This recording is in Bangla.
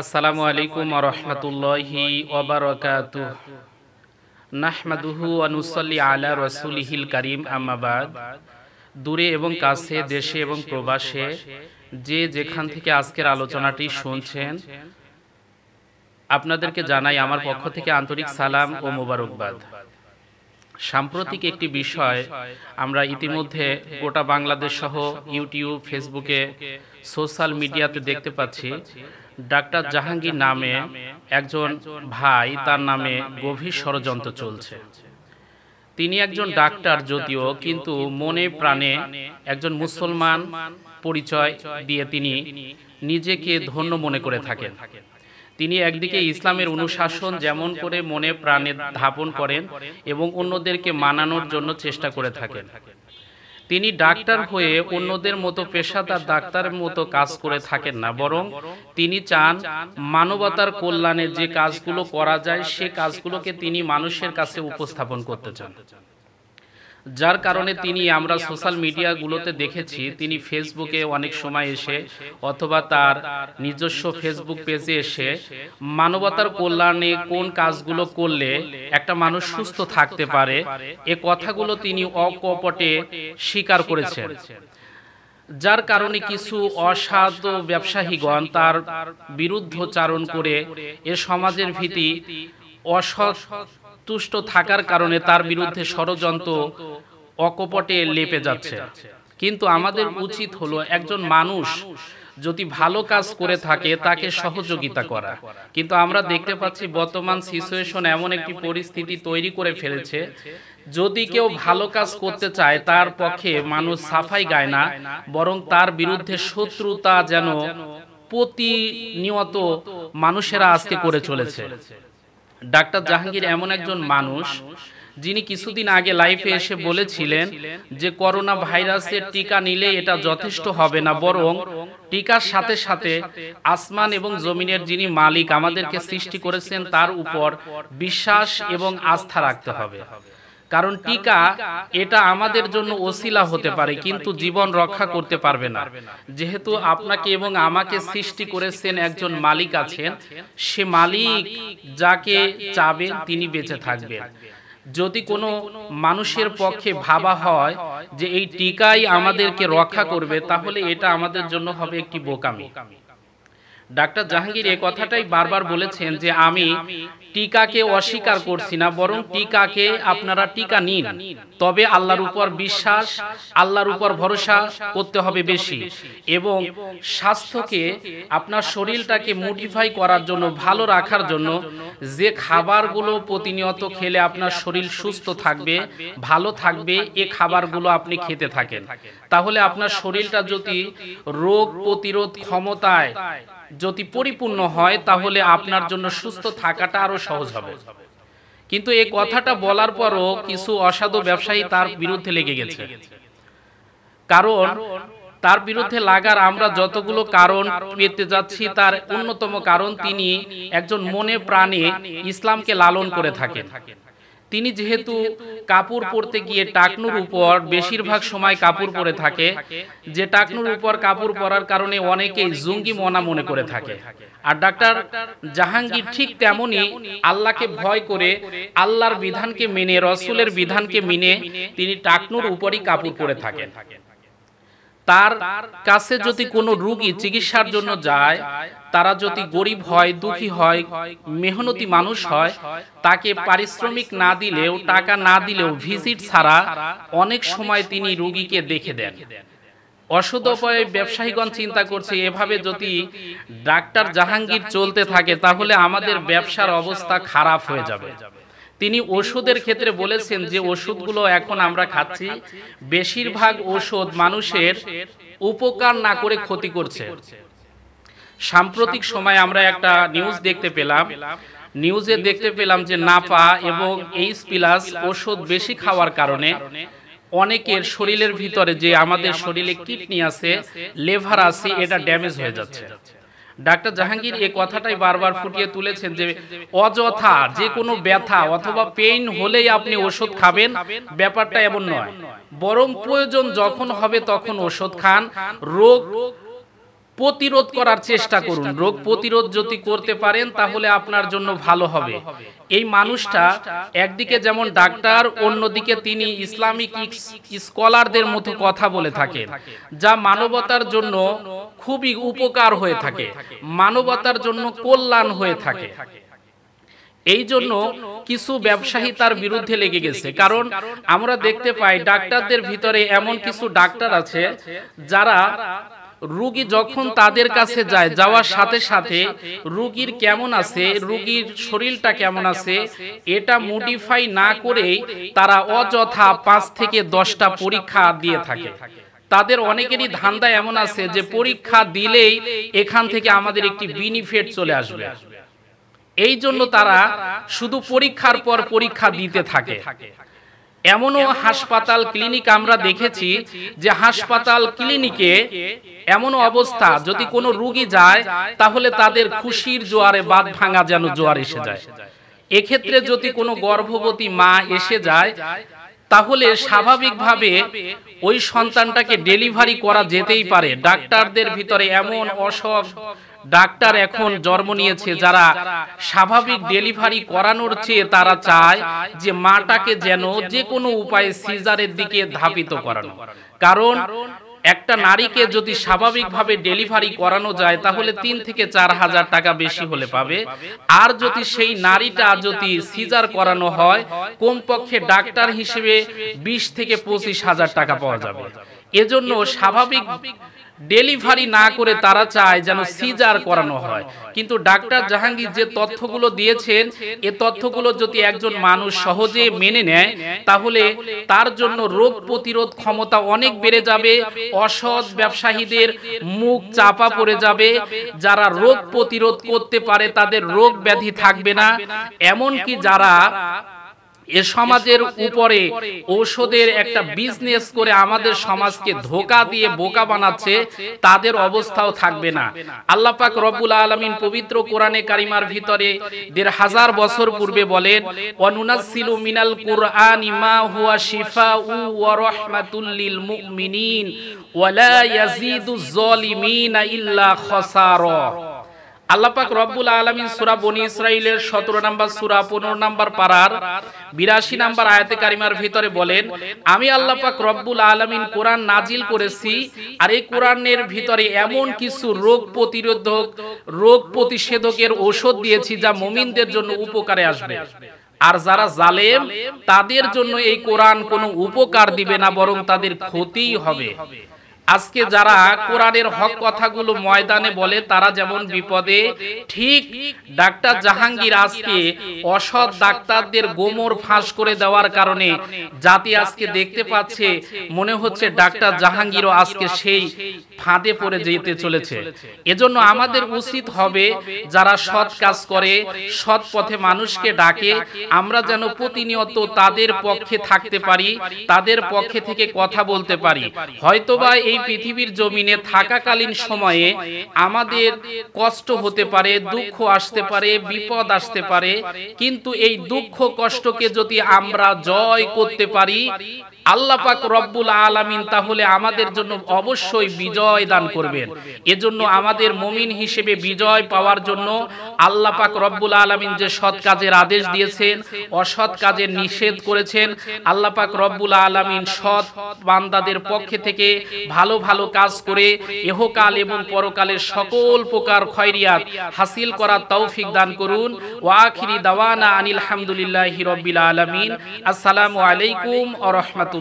আসসালামু আলাইকুম ওয়া রাহমাতুল্লাহি ওয়া বারাকাতুহু নাহমাদুহু ওয়া নুসাল্লি আলা রাসূলিহিল কারীম আম্মা বাদ। দূরে এবং কাছে, দেশে এবং প্রবাসে যে যেখান থেকে আজকের আলোচনাটি শুনছেন, আপনাদেরকে জানাই আমার পক্ষ থেকে আন্তরিক সালাম ও মোবারকবাদ। সাম্প্রতিক একটি বিষয় আমরা ইতিমধ্যে গোটা বাংলাদেশ সহ ইউটিউব, ফেসবুকে, সোশ্যাল মিডিয়াতে দেখতে পাচ্ছি। ডাক্তার জাহাঙ্গীর নামে একজন ভাই, তার নামে গভীর ষড়যন্ত্র চলছে। তিনি একজন ডাক্তার যদিও, কিন্তু মনে প্রাণে একজন মুসলমান পরিচয় দিয়ে তিনি নিজেকে ধন্য মনে করে থাকেন। তিনি একদিকে ইসলামের অনুশাসন যেমন করে মনে প্রাণে ধাপন করেন এবং অন্যদেরকে মানানোর জন্য চেষ্টা করে থাকেন। তিনি ডাক্তার হয়ে অন্যদের মতো পেশাদার ডাক্তারের মতো কাজ করে থাকেন না, বরং তিনি চান মানবতার কল্যাণে যে কাজগুলো করা যায় সে কাজগুলোকে তিনি মানুষের কাছে উপস্থাপন করতে চান। যার কারণে তিনি, আমরা সোশ্যাল মিডিয়াগুলোতে দেখেছি, তিনি ফেসবুকে অনেক সময় এসে অথবা তার নিজস্ব ফেসবুক পেজে এসে মানবতার কল্যাণে কোন কাজগুলো করলে একটা মানুষ সুস্থ থাকতে পারে এ কথাগুলো তিনি অকপটে স্বীকার করেছেন। যার কারণে কিছু অসাধু ব্যবসায়ীগণ তার বিরুদ্ধচারণ করে এ সমাজের ভীতি অসন্তুষ্ট থাকার কারণে তার বিরুদ্ধে ষড়যন্ত্র অকপটে লেপে যাচ্ছে। কিন্তু আমাদের উচিত হলো একজন মানুষ যদি ভালো কাজ করে থাকে তাকে সহযোগিতা করা। কিন্তু আমরা দেখতে পাচ্ছি বর্তমান সিচুয়েশন এমন একটি পরিস্থিতি তৈরি করে ফেলেছে, যদি কেউ ভালো কাজ করতে চায় তার পক্ষে মানুষ সাফাই গায় না, বরং তার বিরুদ্ধে শত্রুতা যেন প্রতিনিয়ত মানুষেরা আজকে করে চলেছে। ডাক্তার জাহাঙ্গীর এমন একজন মানুষ যিনি কিছুদিন আগে লাইভে এসে বলেছিলেন যে করোনা ভাইরাসের টিকা নিলে এটা যথেষ্ট হবে না, বরং টিকার সাথে সাথে আসমান এবং জমিনের যিনি মালিক আমাদেরকে সৃষ্টি করেছেন তার উপর বিশ্বাস এবং আস্থা রাখতে হবে। কারণ টিকা এটা আমাদের জন্য ওসিলা হতে পারে, কিন্তু জীবন রক্ষা করতে পারবে না। যেহেতু আপনাকে এবং আমাকে সৃষ্টি করেছেন একজন মালিক আছেন, সে মালিক যাকে চাবেন তিনি বেঁচে থাকবেন। যদি কোনো মানুষের পক্ষে ভাবা হয় যে এই টিকাই আমাদেরকে রক্ষা করবে, তাহলে এটা আমাদের জন্য হবে একটি বোকামি। ডাক্তার জাহাঙ্গীর এই কথাটাই বারবার বলেছেন যে আমি টিকাকে অস্বীকার করছি না, বরং টিকাকে আপনারা টিকা নিন, তবে আল্লাহর উপর বিশ্বাস, আল্লাহর উপর ভরসা করতে হবে বেশি। এবং স্বাস্থ্যকে, আপনার শরীরটাকে মোটিফাই করার জন্য, ভালো রাখার জন্য যে খাবারগুলো প্রতিনিয়ত খেলে আপনার শরীর সুস্থ থাকবে, ভালো থাকবে, এ খাবারগুলো আপনি খেতে থাকেন, তাহলে আপনার শরীরটা যদি রোগ প্রতিরোধ ক্ষমতায় যদি পরিপূর্ণ হয় তাহলে আপনার জন্য সুস্থ থাকাটা আরো সহজ হবে। কিন্তু এই কথাটা বলার পরও কিছু অসাধু ব্যবসায়ী তার বিরুদ্ধে লেগে গেছে। কারণ তার বিরুদ্ধে লাগার আমরা যতগুলো কারণ পেতে যাচ্ছি, তার অন্যতম কারণ তিনি একজন মনে প্রাণে ইসলামকে লালন করে থাকেন। তিনি যেহেতু কাপড় পরতে গিয়ে টাকনুর উপর বেশিরভাগ সময় কাপড় পরে থাকে, যে টাকনুর উপর কাপড় পরার কারণে অনেকেই জঙ্গি মনা মনে করে থাকে। আর ডাক্তার জাহাঙ্গীর ঠিক তেমনি আল্লাহকে ভয় করে, আল্লাহর বিধানকে মেনে, রসুলের বিধানকে মেনে তিনি টাকনুর উপরই কাপড় পরে থাকেন। তার কাছে যদি কোনো রোগী চিকিৎসার জন্য যায়, তারা যদি গরিব হয়, দুঃখী হয়, মেহনতি মানুষ হয়, তাকে পারিশ্রমিক না দিলেও, টাকা না দিলেও, ভিজিট ছাড়া অনেক সময় তিনি রোগীকে দেখে দেন। অসৎ উপায়ে ব্যবসায়ীগণ চিন্তা করছে এভাবে যদি ডাক্তার জাহাঙ্গীর চলতে থাকে তাহলে আমাদের ব্যবসার অবস্থা খারাপ হয়ে যাবে। তিনি ওষুধের ক্ষেত্রে বলেছেন যে ওষুধগুলো এখন আমরা খাচ্ছি, বেশিরভাগ ওষুধ মানুষের উপকার না করে ক্ষতি করছে। সাম্প্রতিক সময় আমরা একটা নিউজ দেখতে পেলাম যে নাপা এবং এইচ প্লাস ওষুধ বেশি খাওয়ার কারণে অনেকের শরীরের ভিতরে, যে আমাদের শরীরে কিডনি আছে, লিভার আছে, এটা ড্যামেজ হয়ে যাচ্ছে। ডাক্তার জাহাঙ্গীর এই কথাটাই বারবার ফুটিয়ে তুলেছেন যে অযথা যে কোনো ব্যথা অথবা পেইন হলেই আপনি ওষুধ খাবেন, ব্যাপারটা এমন নয়, বরং প্রয়োজন যখন হবে তখন ওষুধ খান। রোগ প্রতিরোধ করার চেষ্টা করুন। রোগ প্রতিরোধ যদি করতে পারেন তাহলে আপনার জন্য ভালো হবে। এই মানুষটা একদিকে যেমন ডাক্তার, অন্যদিকে তিনি ইসলামিক স্কলারদের মতো কথা বলে থাকেন, যা মানবতার জন্য খুবই উপকার হয়ে থাকে, মানবতার জন্য কল্যাণ হয়ে থাকে। এই জন্য কিছু ব্যবসায়ী তার বিরুদ্ধে লেগে গেছে। কারণ আমরা দেখতে পাই ডাক্তারদের ভিতরে এমন কিছু ডাক্তার আছে যারা রোগী যখন তাদের কাছে যায়, যাওয়ার সাথে সাথে রোগীর কেমন আছে, রোগীর শরীরটা কেমন আছে এটা মডিফাই না করেই তারা অযথা 5 থেকে 10টা পরীক্ষা দিয়ে থাকে। তাদের অনেকেরই ধান্দা এমন আছে যে পরীক্ষা দিলেই এখান থেকে আমাদের একটি বেনিফিট চলে আসবে। এই জন্য তারা শুধু পরীক্ষার পর পরীক্ষা দিতে থাকে। এমনও হাসপাতাল ক্লিনিক আমরা দেখেছি যে হাসপাতাল ক্লিনিকে এমনও অবস্থা, যদি কোনো রোগী যায় তাহলে তাদের খুশির জোয়ারে বাঁধ ভাঙা যেন জোয়ার এসে যায়। এক্ষেত্রে যদি কোনো গর্ভবতী মা এসে যায় তাহলে স্বাভাবিকভাবে ওই সন্তানটাকে ডেলিভারি করা যেতেই পারে। ডাক্তারদের ভিতরে এমন অসৎ ডাক্তার এখন জন্ম নিয়েছে যারা স্বাভাবিক ডেলিভারি করানোর চেয়ে তারা চায় যে মাটাকে যেন যে কোনো উপায়ে সিজারের দিকে ধাবিত করানো। কারণ একটা নারীকে যদি স্বাভাবিকভাবে ডেলিভারি করানো যায় তাহলে 3 থেকে 4 হাজার টাকা বেশি হলে পাবে, আর যদি সেই নারীটা যদি সিজার করানো হয় কমপক্ষে ডাক্তার হিসেবে 20 থেকে 25 হাজার টাকা পাওয়া যাবে। এজন্য স্বাভাবিক ডেলিভারি না করে তারা চায় যেন সিজার করানো হয়। কিন্তু ডাক্তার জাহাঙ্গীর যে তথ্যগুলো দিয়েছেন, এই তথ্যগুলো যদি একজন মানুষ সহজে মেনে নেয় তাহলে তার জন্য রোগ প্রতিরোধ ক্ষমতা অনেক বেড়ে যাবে, অসৎ ব্যবসায়ীদের মুখ চাপা পড়ে যাবে, যারা রোগ প্রতিরোধ করতে পারে তাদের রোগ ব্যাধি থাকবে না। এমনকি যারা এ সমাজের উপরে ঔষধের একটা বিজনেস করে আমাদের সমাজকে ধোঁকা দিয়ে বোকা বানাচ্ছে, তাদের অবস্থাও থাকবে না। আল্লাহ পাক রব্বুল আলামিন পবিত্র কোরআনে কারিমার ভিতরে ১৫০০ বছর পূর্বে বলেন, ওয়ানুনাজ্জিলু মিনাল কুরআনি মা হুয়া শিফাউ ওয়া রাহমাতুল লিল মুমিনিন ওয়া লা ইয়াজিদুজ জালিমিনা ইল্লা খাসারা। আল্লাহ পাক রব্বুল আলামিন সূরা বনী ইসরাঈলের 17 নম্বর সূরা 15 নম্বর পারার 82 নম্বর আয়াতে কারিমার ভিতরে বলেন, আমি আল্লাহ পাক রব্বুল আলামিন কোরআন নাজিল করেছি, আর এই কোরআনের ভিতরে এমন কিছু রোগ প্রতিরোধক, রোগ প্রতিষেধকের ঔষধ দিয়েছি যা মুমিনদের জন্য উপকারে আসবে। আর যারা জালেম তাদের জন্য এই কোরআন কোনো উপকার দিবে না, বরং তাদের ক্ষতিই হবে। আজকে যারা কোরআনের হক কথাগুলো ময়দানে বলে তারা যেমন বিপদে, ঠিক ডাক্তার জাহাঙ্গীর আজকে অসৎ ডাক্তারদের গোমর ফাঁস করে দেওয়ার কারণে জাতি আজকে দেখতে পাচ্ছে মনে হচ্ছে ডাক্তার জাহাঙ্গীরও আজকে সেই ফাঁদে পড়ে যেতে চলেছে। এজন্য আমাদের উচিত হবে যারা সৎ কাজ করে, সৎ পথে মানুষকে ডাকে, আমরা যেন প্রতিনিয়ত তাদের পক্ষে থাকতে পারি, তাদের পক্ষে থেকে কথা বলতে পারি। হয়তোবা এই পৃথিবীর জমিনে থাকাকালীন সময়ে আমাদের কষ্ট হতে পারে, দুঃখ আসতে পারে, বিপদ আসতে পারে, কিন্তু এই দুঃখ কষ্টকে যদি আমরা জয় করতে পারি আল্লাহ পাক রব্বুল আলামিন তাহলে আমাদের জন্য অবশ্যই বিজয় দান করবেন। এজন্য আমাদের মুমিন হিসেবে বিজয় পাওয়ার জন্য আল্লাহ পাক রব্বুল আলামিন যে সৎ কাজের আদেশ দিয়েছেন, অসৎ কাজের নিষেধ করেছেন, আল্লাহ পাক রব্বুল আলামিন সৎ বান্দাদের পক্ষে থেকে ভালো ভালো কাজ করে ইহকাল এবং পরকালের সকল প্রকার খয়রিয়াত হাসিল করার তৌফিক দান করুন। ওয়া আখিরি দাওয়ানা আনিল হামদুলিল্লাহি রাব্বিল আলামিন। আসসালামু আলাইকুম ওয়া রাহমাতুল্লাহ।